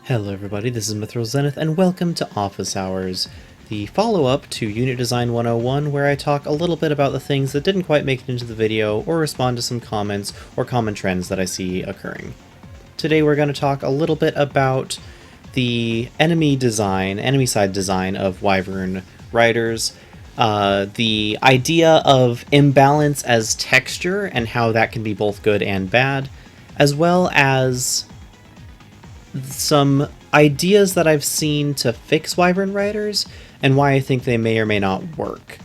Hello everybody, this is Mithril Zenith, and welcome to Office Hours, the follow-up to Unit Design 101, where I talk a little bit about the things that didn't quite make it into the video, or respond to some comments or common trends that I see occurring. Today we're going to talk a little bit about the enemy side design of Wyvern riders, the idea of imbalance as texture and how that can be both good and bad, as well as some ideas that I've seen to fix Wyvern riders and why I think they may or may not work.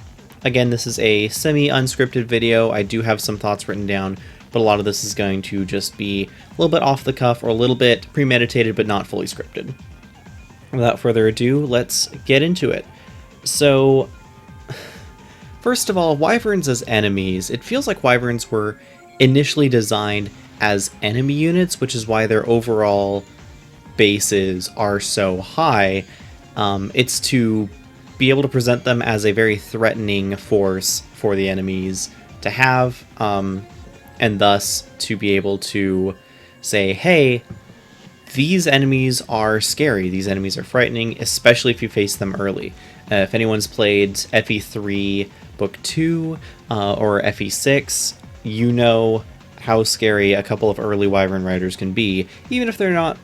Again, this is a semi-unscripted video. I do have some thoughts written down, but a lot of this is going to just be a little bit off the cuff or a little bit premeditated but not fully scripted. Without further ado, let's get into it. So, first of all, Wyverns as enemies. It feels like Wyverns were initially designed as enemy units, which is why their overall bases are so high. It's to be able to present them as a very threatening force for the enemies to have, and thus to be able to say, hey, these enemies are scary, these enemies are frightening, especially if you face them early. If anyone's played FE3 Book 2 or FE6, you know how scary a couple of early Wyvern riders can be, even if they're not,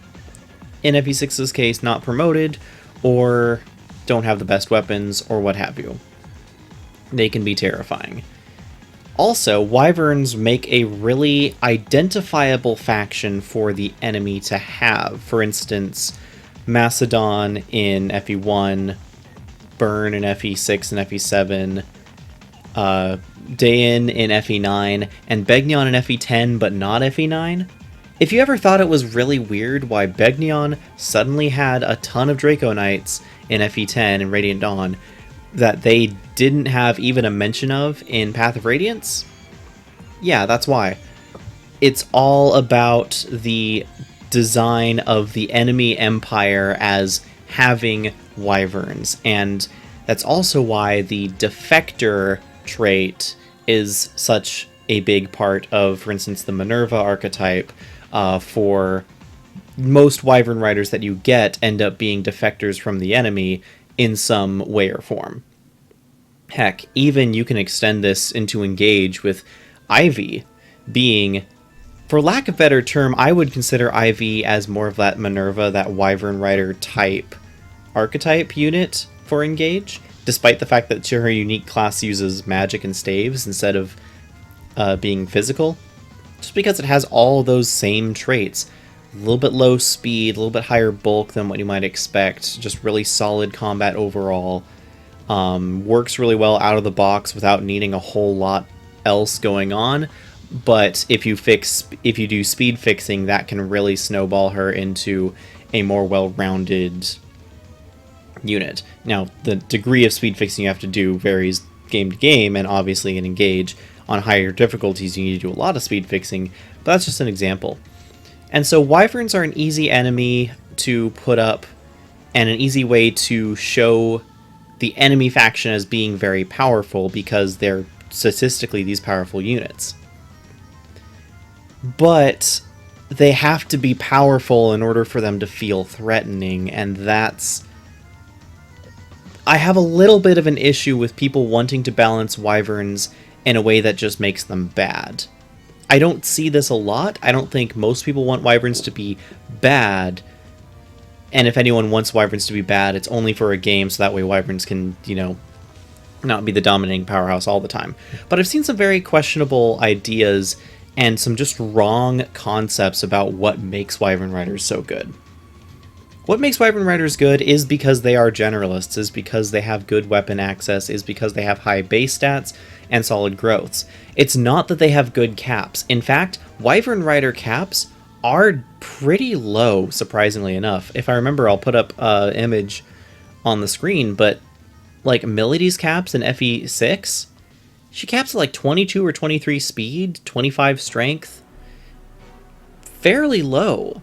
in FE6's case, not promoted, or don't have the best weapons, or what have you. They can be terrifying. Also, Wyverns make a really identifiable faction for the enemy to have. For instance, Macedon in FE1, Burn in FE6 and FE7, Daein in FE9, and Begnion in FE10, but not FE9. If you ever thought it was really weird why Begnion suddenly had a ton of Draco Knights in FE10 and Radiant Dawn that they didn't have even a mention of in Path of Radiance, yeah, that's why. It's all about the design of the enemy empire as having Wyverns, and that's also why the Defector trait is such a big part of, for instance, the Minerva archetype. For most Wyvern riders that you get end up being defectors from the enemy in some way or form. Heck, even you can extend this into Engage with Ivy being, for lack of a better term, I would consider Ivy as more of that Minerva, that Wyvern rider type archetype unit for Engage, despite the fact that her unique class uses magic and staves instead of being physical. Just because it has all those same traits. A little bit low speed, a little bit higher bulk than what you might expect, just really solid combat overall. Works really well out of the box without needing a whole lot else going on. But if you do speed fixing, that can really snowball her into a more well-rounded unit. Now, the degree of speed fixing you have to do varies game to game, and obviously in Engage, on higher difficulties, you need to do a lot of speed fixing, but that's just an example. And so Wyverns are an easy enemy to put up, and an easy way to show the enemy faction as being very powerful, because they're statistically these powerful units. But they have to be powerful in order for them to feel threatening, and that's... I have a little bit of an issue with people wanting to balance Wyverns in a way that just makes them bad. I don't see this a lot. I don't think most people want Wyverns to be bad. And if anyone wants Wyverns to be bad, it's only for a game, so that way Wyverns can, not be the dominating powerhouse all the time. But I've seen some very questionable ideas and some just wrong concepts about what makes Wyvern riders so good. What makes Wyvern riders good is because they are generalists, is because they have good weapon access, is because they have high base stats and solid growths. It's not that they have good caps. In fact, Wyvern rider caps are pretty low, surprisingly enough. If I remember, I'll put up an image on the screen, but like Melody's caps in FE6, she caps at like 22 or 23 speed, 25 strength. Fairly low,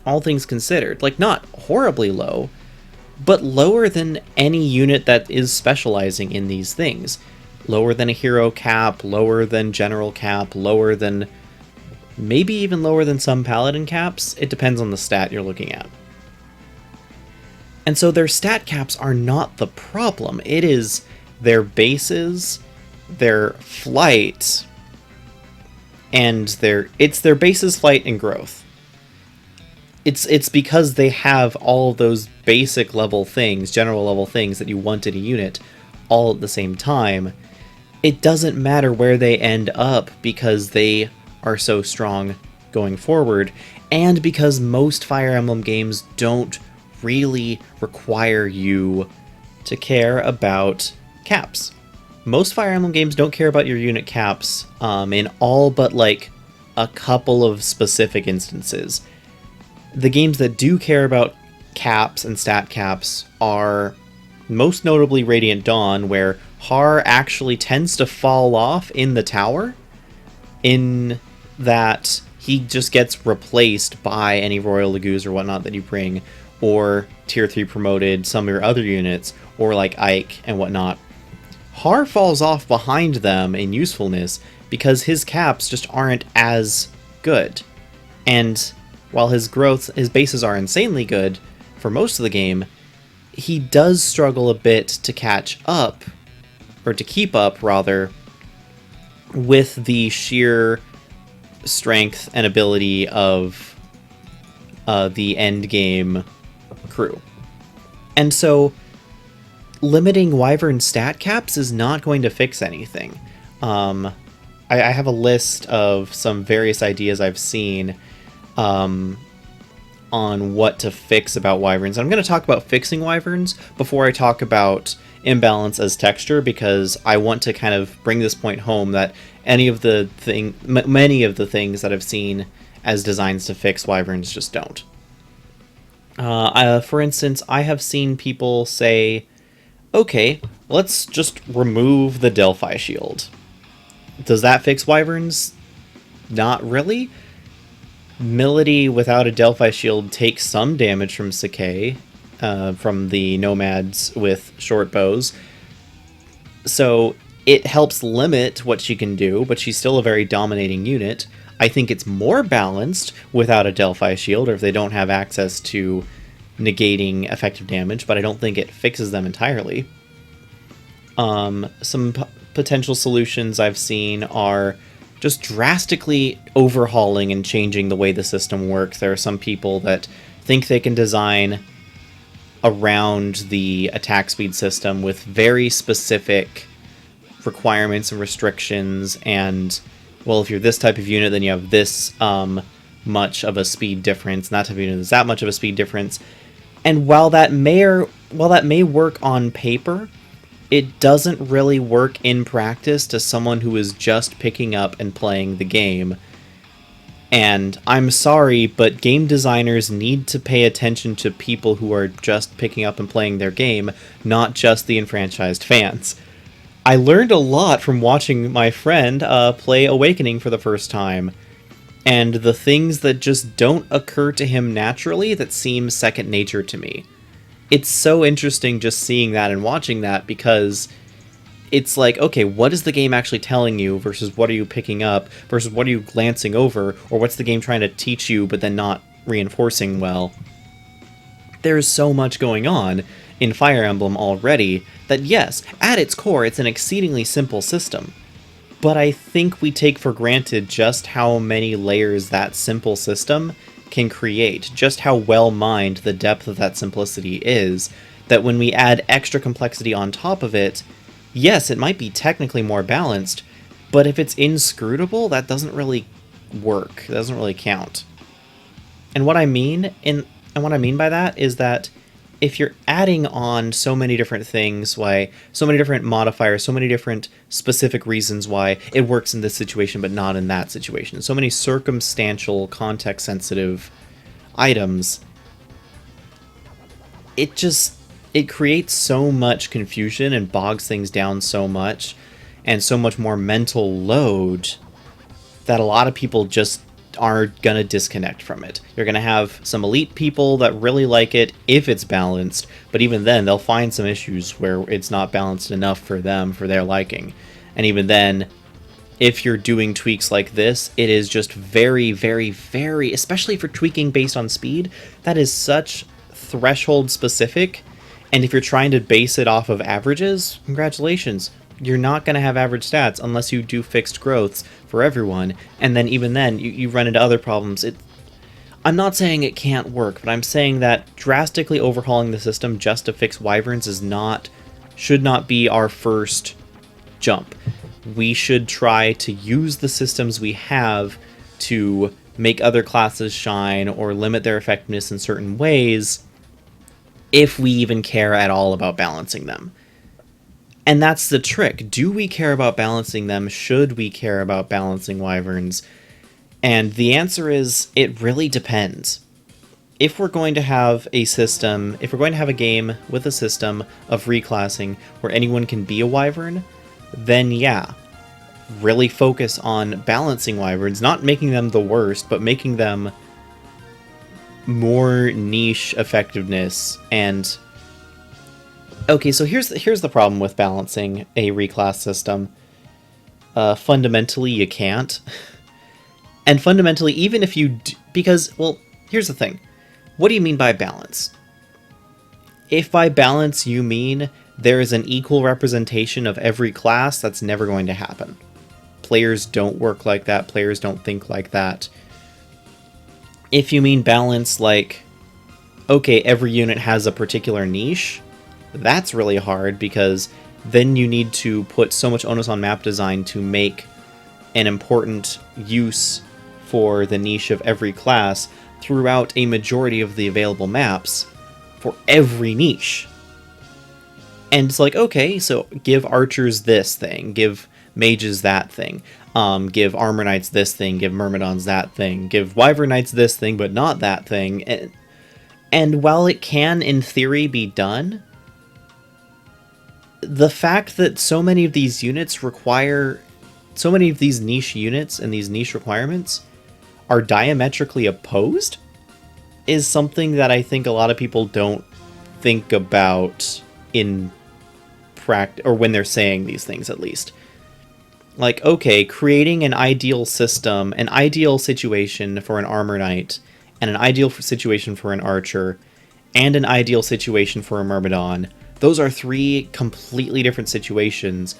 all things considered. Like, not horribly low, but lower than any unit that is specializing in these things. Lower than a hero cap, lower than general cap, lower than... maybe even lower than some paladin caps. It depends on the stat you're looking at. And so their stat caps are not the problem. It is their bases, their flight, and it's their bases, flight, and growth. It's because they have all those basic level things, general level things that you want in a unit, all at the same time. It doesn't matter where they end up because they are so strong going forward, and because most Fire Emblem games don't really require you to care about caps. Most Fire Emblem games don't care about your unit caps in all but like a couple of specific instances. The games that do care about caps and stat caps are most notably Radiant Dawn, where Har actually tends to fall off in the tower, in that he just gets replaced by any Royal Laguz or whatnot that you bring, or Tier 3 promoted some of your other units, or like Ike and whatnot. Har falls off behind them in usefulness because his caps just aren't as good. And while his bases are insanely good for most of the game, he does struggle a bit to catch up, or to keep up, rather, with the sheer strength and ability of the endgame crew. And so, limiting Wyvern stat caps is not going to fix anything. I have a list of some various ideas I've seen on what to fix about Wyverns. I'm going to talk about fixing Wyverns before I talk about imbalance as texture, because I want to kind of bring this point home that many of the things that I've seen as designs to fix Wyverns just don't. For instance, I have seen people say, okay, let's just remove the Delphi shield. Does that fix Wyverns? Not really. Milady without a Delphi shield takes some damage from Sakai, from the nomads with short bows. So it helps limit what she can do, but she's still a very dominating unit. I think it's more balanced without a Delphi shield, or if they don't have access to negating effective damage, but I don't think it fixes them entirely. Some potential solutions I've seen are just drastically overhauling and changing the way the system works. There are some people that think they can design around the attack speed system with very specific requirements and restrictions, and, well, if you're this type of unit, then you have this much of a speed difference, and that type of unit is that much of a speed difference. And while that may work on paper, it doesn't really work in practice to someone who is just picking up and playing the game. And I'm sorry, but game designers need to pay attention to people who are just picking up and playing their game, not just the enfranchised fans. I learned a lot from watching my friend play Awakening for the first time, and the things that just don't occur to him naturally that seem second nature to me. It's so interesting just seeing that and watching that, because it's like, okay, what is the game actually telling you versus what are you picking up versus what are you glancing over, or what's the game trying to teach you but then not reinforcing well? There's so much going on in Fire Emblem already that, yes, at its core, it's an exceedingly simple system. But I think we take for granted just how many layers that simple system can create, just how well-mined the depth of that simplicity is, that when we add extra complexity on top of it, yes, it might be technically more balanced, but if it's inscrutable, that doesn't really work. It doesn't really count. And what I mean by that is that if you're adding on so many different things, so many different modifiers, so many different specific reasons why it works in this situation but not in that situation, so many circumstantial, context-sensitive items, it creates so much confusion and bogs things down so much, and so much more mental load, that a lot of people just are gonna disconnect from it. You're gonna have some elite people that really like it if it's balanced, but even then they'll find some issues where it's not balanced enough for them, for their liking. And even then, if you're doing tweaks like this, it is just very, very, very, especially for tweaking based on speed, that is such threshold specific, and if you're trying to base it off of averages, congratulations. You're not going to have average stats unless you do fixed growths for everyone, and then even then, you run into other problems. I'm not saying it can't work, but I'm saying that drastically overhauling the system just to fix Wyverns should not be our first jump. We should try to use the systems we have to make other classes shine or limit their effectiveness in certain ways, if we even care at all about balancing them. And that's the trick. Do we care about balancing them? Should we care about balancing Wyverns? And the answer is, it really depends. If we're going to have a system, if we're going to have a game with a system of reclassing where anyone can be a Wyvern, then yeah, really focus on balancing Wyverns, not making them the worst, but making them more niche effectiveness. And okay, so here's the problem with balancing a reclass system. Fundamentally, you can't. And fundamentally, even if you because, well, here's the thing. What do you mean by balance? If by balance you mean there is an equal representation of every class, that's never going to happen. Players don't work like that. Players don't think like that. If you mean balance like, okay, every unit has a particular niche, that's really hard, because then you need to put so much onus on map design to make an important use for the niche of every class throughout a majority of the available maps for every niche. And it's like, okay, so give archers this thing, give mages that thing, give armor knights this thing, give myrmidons that thing, give wyvern knights this thing, but not that thing. And while it can, in theory, be done, the fact that so many of these units require, so many of these niche units and these niche requirements are diametrically opposed is something that I think a lot of people don't think about in practice, or when they're saying these things, at least. Like, okay, creating an ideal system, an ideal situation for an armor knight, and an ideal situation for an archer, and an ideal situation for a myrmidon, those are three completely different situations,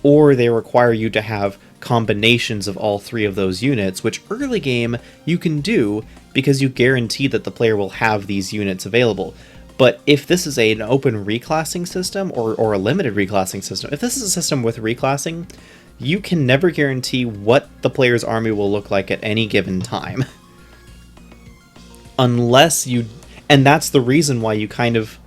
or they require you to have combinations of all three of those units, which early game you can do because you guarantee that the player will have these units available. But if this is an open reclassing system, or a limited reclassing system, if this is a system with reclassing, you can never guarantee what the player's army will look like at any given time. Unless you... And that's the reason why you kind of...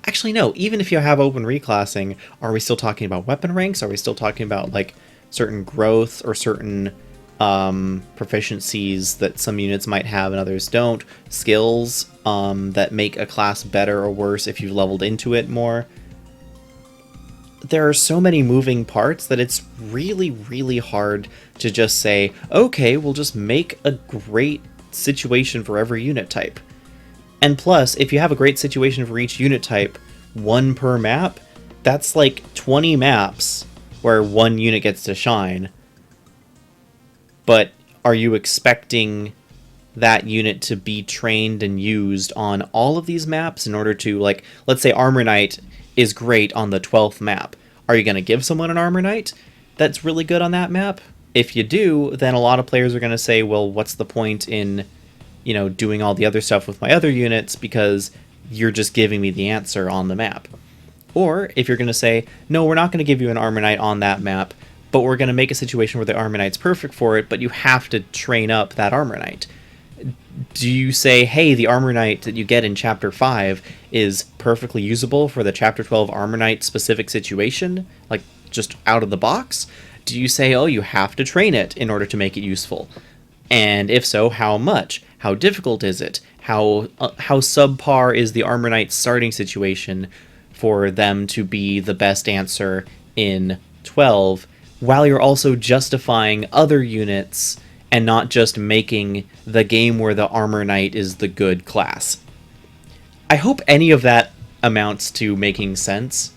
Actually, no, even if you have open reclassing, are we still talking about weapon ranks? Are we still talking about, like, certain growth or certain proficiencies that some units might have and others don't? Skills that make a class better or worse if you've leveled into it more? There are so many moving parts that it's really, really hard to just say, okay, we'll just make a great situation for every unit type. And plus, if you have a great situation for each unit type, one per map, that's like 20 maps where one unit gets to shine. But are you expecting that unit to be trained and used on all of these maps in order to, like, let's say Armor Knight is great on the 12th map. Are you going to give someone an Armor Knight that's really good on that map? If you do, then a lot of players are going to say, well, what's the point in, you know, doing all the other stuff with my other units, because you're just giving me the answer on the map. Or if you're going to say, no, we're not going to give you an Armor Knight on that map, but we're going to make a situation where the Armor Knight's perfect for it, but you have to train up that Armor Knight. Do you say, hey, the Armor Knight that you get in Chapter 5 is perfectly usable for the Chapter 12 Armor Knight specific situation, like just out of the box? Do you say, oh, you have to train it in order to make it useful? And if so, how much? How difficult is it? How subpar is the Armor Knight starting situation for them to be the best answer in 12, while you're also justifying other units and not just making the game where the Armor Knight is the good class? I hope any of that amounts to making sense.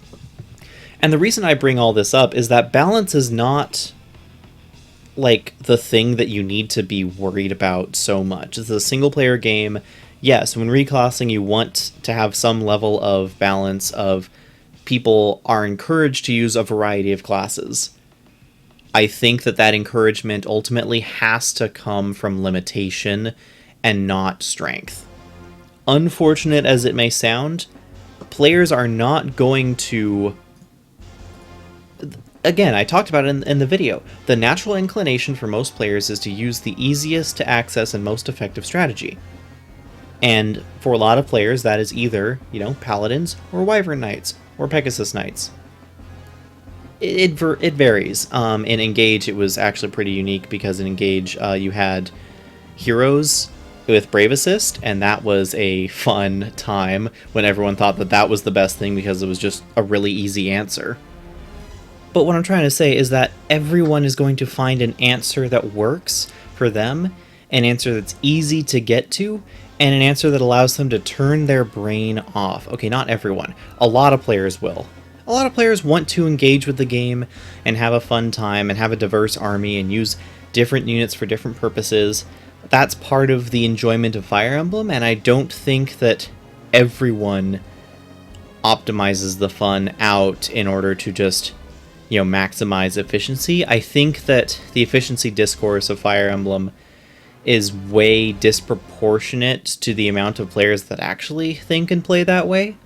And the reason I bring all this up is that balance is not like the thing that you need to be worried about so much. It's a single player game. yes, when reclassing, you want to have some level of balance of people are encouraged to use a variety of classes. I think that encouragement ultimately has to come from limitation and not strength. Unfortunate as it may sound, players are not going to... Again, I talked about it in the video. The natural inclination for most players is to use the easiest to access and most effective strategy. And for a lot of players, that is either, Paladins or Wyvern Knights or Pegasus Knights. It varies. In Engage, it was actually pretty unique because in Engage, you had heroes with Brave Assist, and that was a fun time when everyone thought that was the best thing because it was just a really easy answer. But what I'm trying to say is that everyone is going to find an answer that works for them, an answer that's easy to get to, and an answer that allows them to turn their brain off. Okay, not everyone. A lot of players will. A lot of players want to engage with the game and have a fun time and have a diverse army and use different units for different purposes. That's part of the enjoyment of Fire Emblem, and I don't think that everyone optimizes the fun out in order to just maximize efficiency. I think that the efficiency discourse of Fire Emblem is way disproportionate to the amount of players that actually think and play that way.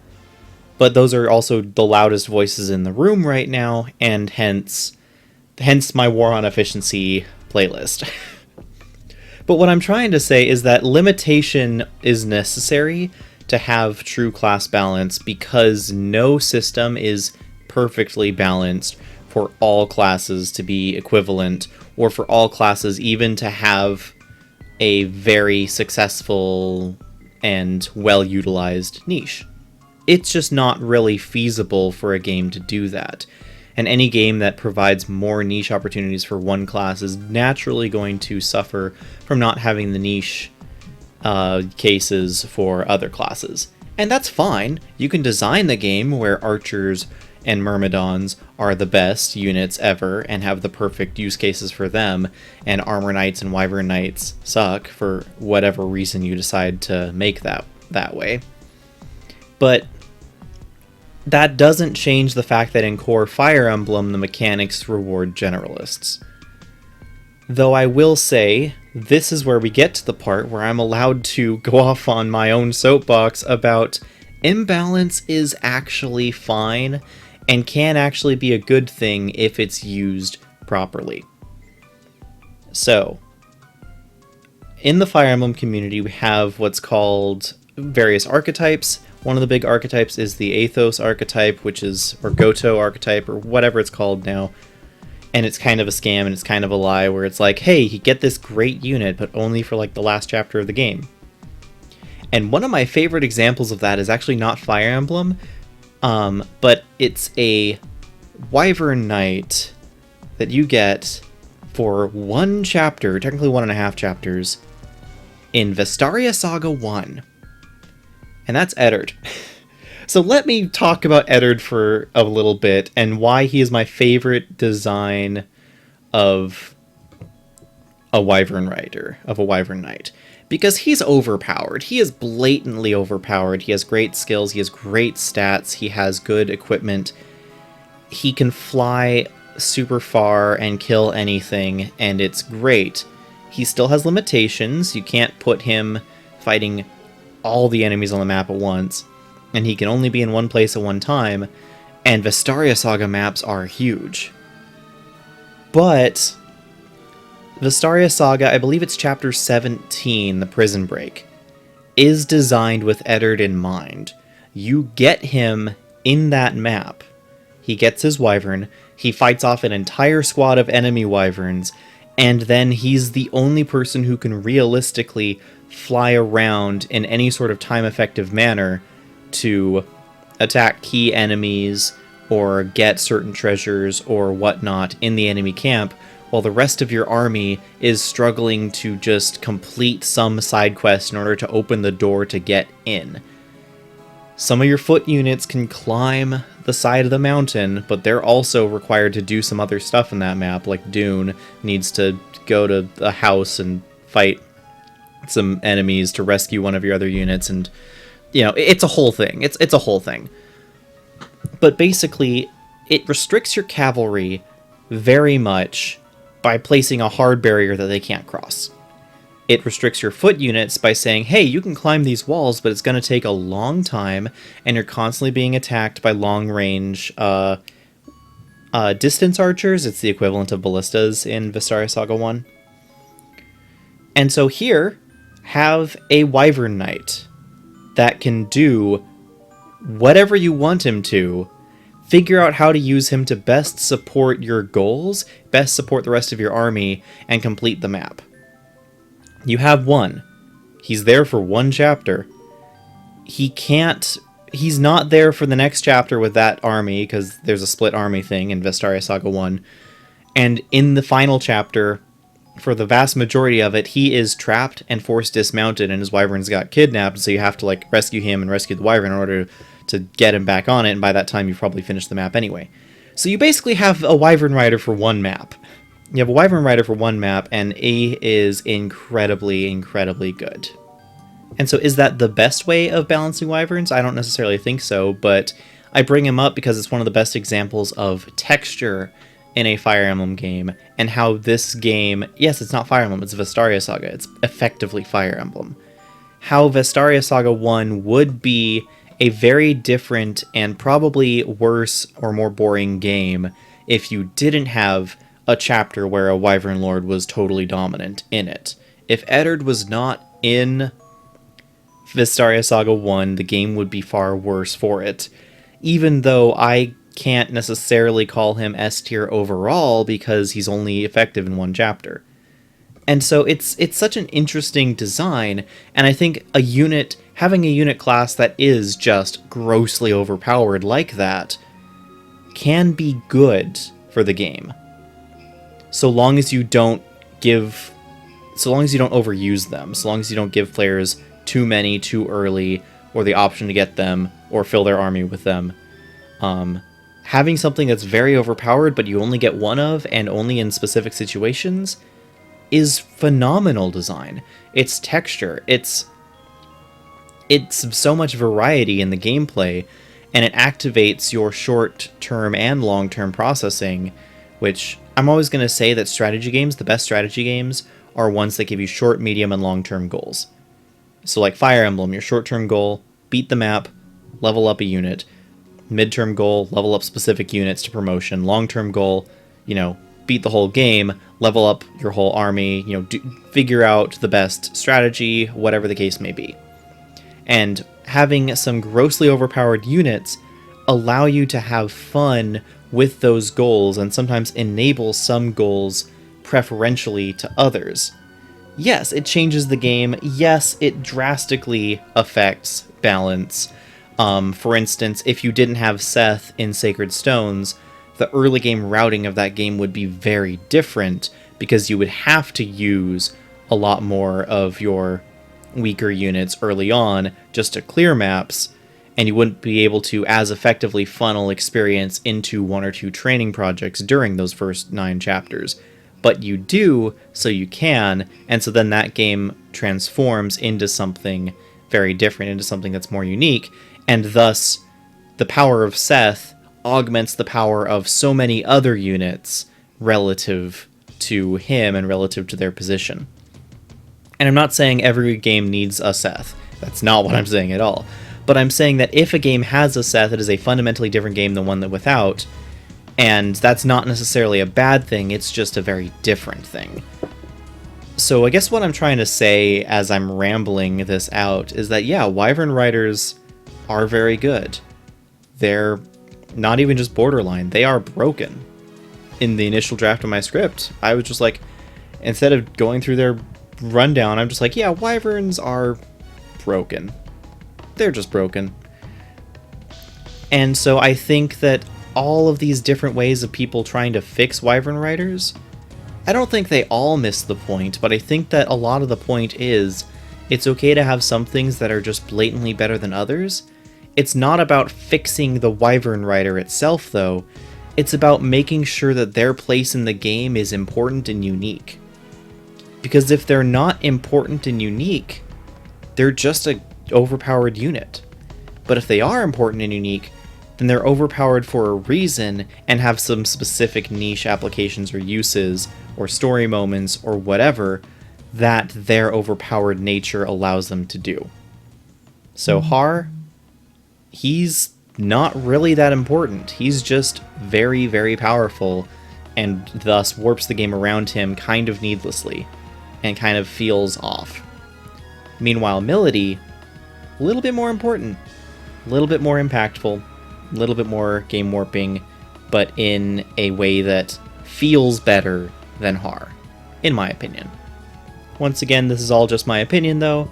But those are also the loudest voices in the room right now, and hence my War on Efficiency playlist. But what I'm trying to say is that limitation is necessary to have true class balance because no system is perfectly balanced for all classes to be equivalent, or for all classes even to have a very successful and well-utilized niche. It's just not really feasible for a game to do that. And any game that provides more niche opportunities for one class is naturally going to suffer from not having the niche cases for other classes. And that's fine. You can design the game where archers and myrmidons are the best units ever and have the perfect use cases for them, and armor knights and wyvern knights suck for whatever reason you decide to make that way. But that doesn't change the fact that in core Fire Emblem, the mechanics reward generalists. Though I will say, this is where we get to the part where I'm allowed to go off on my own soapbox about imbalance is actually fine and can actually be a good thing if it's used properly. So, in the Fire Emblem community, we have what's called various archetypes. One of the big archetypes is the Athos archetype, or Goto archetype, or whatever it's called now. And it's kind of a scam and it's kind of a lie where it's like, hey, you get this great unit, but only for like the last chapter of the game. And one of my favorite examples of that is actually not Fire Emblem, but it's a Wyvern Knight that you get for one chapter, technically 1.5 chapters, in Vestaria Saga 1. And that's Eddard. So let me talk about Eddard for a little bit and why he is my favorite design of a Wyvern Knight. Because he's overpowered. He is blatantly overpowered. He has great skills. He has great stats. He has good equipment. He can fly super far and kill anything, and it's great. He still has limitations. You can't put him fighting all the enemies on the map at once, and he can only be in one place at one time, and Vestaria Saga maps are huge. But Vestaria Saga, I believe it's chapter 17, the Prison Break, is designed with Eddard in mind. You get him in that map. He gets his wyvern, he fights off an entire squad of enemy wyverns, and then he's the only person who can realistically fly around in any sort of time-effective manner to attack key enemies or get certain treasures or whatnot in the enemy camp, while the rest of your army is struggling to just complete some side quest in order to open the door to get in. Some of your foot units can climb the side of the mountain, but they're also required to do some other stuff in that map, like Dune needs to go to a house and fight some enemies to rescue one of your other units, and you know, it's a whole thing. It's a whole thing. But basically, it restricts your cavalry very much by placing a hard barrier that they can't cross. It restricts your foot units by saying, hey, you can climb these walls, but it's going to take a long time, and you're constantly being attacked by long-range distance archers. It's the equivalent of ballistas in Vestaria Saga 1. And so here, have a Wyvern Knight that can do whatever you want him to. Figure out how to use him to best support your goals, best support the rest of your army, and complete the map. You have one. He's there for one chapter. He's not there for the next chapter with that army, because there's a split army thing in Vestaria Saga 1. And in the final chapter, for the vast majority of it, he is trapped and forced dismounted, and his wyverns got kidnapped, so you have to like rescue him and rescue the wyvern in order to get him back on it, and by that time you've probably finished the map anyway. So you basically have a wyvern rider for one map. You have a wyvern rider for one map, and he is incredibly, incredibly good. And so is that the best way of balancing wyverns? I don't necessarily think so, but I bring him up because it's one of the best examples of texture in a Fire Emblem game, and how this game, yes, it's not Fire Emblem, it's Vestaria Saga, it's effectively Fire Emblem. How Vestaria Saga 1 would be a very different and probably worse or more boring game if you didn't have a chapter where a Wyvern Lord was totally dominant in it. If Eddard was not in Vestaria Saga 1, the game would be far worse for it. Even though I can't necessarily call him S tier overall because he's only effective in one chapter. And so it's such an interesting design, and I think having a unit class that is just grossly overpowered like that can be good for the game. So long as you don't overuse them, so long as you don't give players too many too early, or the option to get them, or fill their army with them. Having something that's very overpowered, but you only get one of, and only in specific situations, is phenomenal design. It's texture, it's so much variety in the gameplay, and it activates your short-term and long-term processing, which I'm always going to say that strategy games, the best strategy games, are ones that give you short, medium, and long-term goals. So like Fire Emblem, your short-term goal, beat the map, level up a unit. Mid-term goal, level up specific units to promotion. Long-term goal, beat the whole game, level up your whole army, figure out the best strategy, whatever the case may be. And having some grossly overpowered units allow you to have fun with those goals, and sometimes enable some goals preferentially to others. Yes, it changes the game. Yes, it drastically affects balance. For instance, if you didn't have Seth in Sacred Stones, the early game routing of that game would be very different, because you would have to use a lot more of your weaker units early on just to clear maps, and you wouldn't be able to as effectively funnel experience into one or two training projects during those first 9 chapters. But you do, so you can, and so then that game transforms into something very different, into something that's more unique, and thus the power of Seth augments the power of so many other units relative to him and relative to their position. And I'm not saying every game needs a Seth. That's not what I'm saying at all. But I'm saying that if a game has a Seth, it is a fundamentally different game than one that without, and that's not necessarily a bad thing, it's just a very different thing. So I guess what I'm trying to say as I'm rambling this out is that, yeah, Wyvern Riders are very good. They're not even just borderline, they are broken. In the initial draft of my script, I was just like, instead of going through their rundown, I'm just like, yeah, Wyverns are broken. They're just broken. And so I think that all of these different ways of people trying to fix Wyvern Riders, I don't think they all miss the point, but I think that a lot of the point is it's okay to have some things that are just blatantly better than others. It's not about fixing the Wyvern Rider itself, though. It's about making sure that their place in the game is important and unique. Because if they're not important and unique, they're just a overpowered unit. But if they are important and unique, then they're overpowered for a reason and have some specific niche applications or uses or story moments or whatever that their overpowered nature allows them to do. So Har, he's not really that important. He's just very, very powerful and thus warps the game around him kind of needlessly and kind of feels off. Meanwhile, Milady, a little bit more important, a little bit more impactful, a little bit more game warping, but in a way that feels better than Har, in my opinion. Once again, this is all just my opinion though.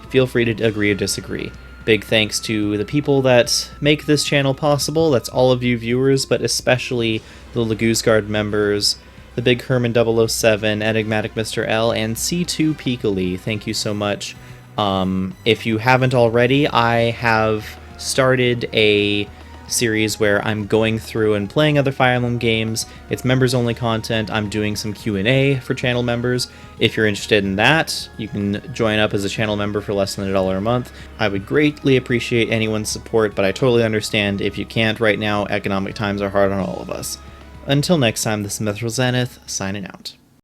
Feel free to agree or disagree. Big thanks to the people that make this channel possible. That's all of you viewers, but especially the LaguzGuard members, the Big Herman 007, EnigmaticMrL, and C2 Peekily. Thank you so much. If you haven't already, I have started a series where I'm going through and playing other Fire Emblem games. It's members-only content. I'm doing some Q&A for channel members. If you're interested in that, you can join up as a channel member for less than $1 a month. I would greatly appreciate anyone's support, but I totally understand if you can't right now. Economic times are hard on all of us. Until next time, this is Mithril Zenith, signing out.